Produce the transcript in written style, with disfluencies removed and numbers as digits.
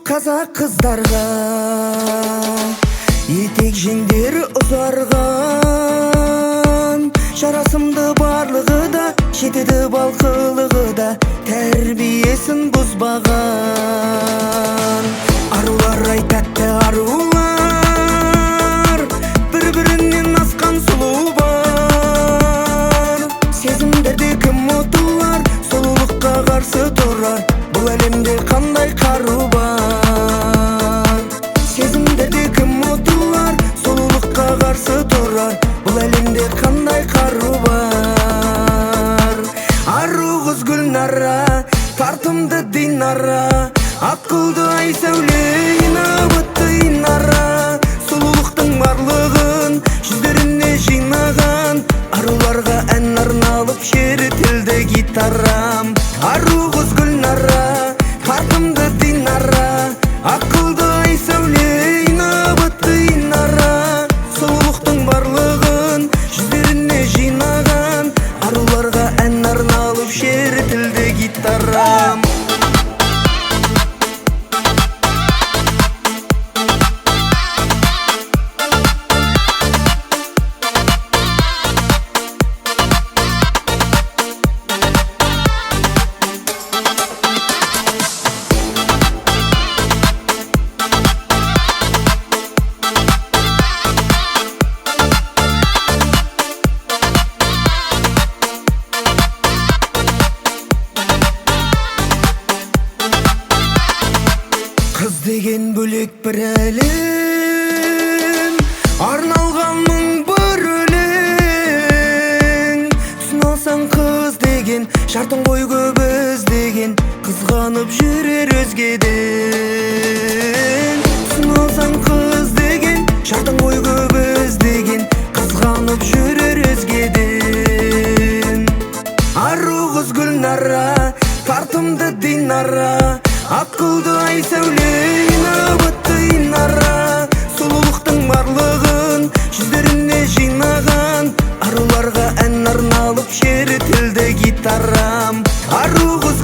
қазақ қыздарға етек жеңдері ұзарған, жарасымды барлығы да, жетеді балқылығы да, тәрбиесін бұзбаған. Арулар ай тәтті арулар, бір-бірінен асқан сұлу бар. Сезімдерде кім ұтылар, сұлулыққа қарсы тұрар, бұл әлемде қандай қару бар. Сезімдерде кім ұтылар, сұлулыққа қарсы тұрар, бұл әлемде қандай қару бар. Ару қыз Гүлнара, тартымды Динара, ақылды ай сәуле, инабатты Инара, сұлулықтың барлығын жүздеріне жинаған. Аруларға ән арналып шертілді гитарам. Ару қыз Гүлнара, тартымды Динара, ақылды ай сәуле, инабатты Инара, сұлулықтың барлығын жүздеріне жинаған. Аруларға ән арналып шертілді гитарам. Қыз деген бөлек бір әлем, арналған мың бір өлең. Түсін алсаң қыз деген, шартың ғой көп іздеген, қызғанып жүрер өзгеден. Түсін алсаң қыз деген, шартың ғой көп іздеген, қызғанып жүрер өзгеден. Ару қыз Гүлнара, тартымды Динара, ақылды ай сәуле, инабатты Инара, сұлулықтың барлығын жүздеріне жинаған. Аруларға ән арналып шертілді гитарам. Ару қыз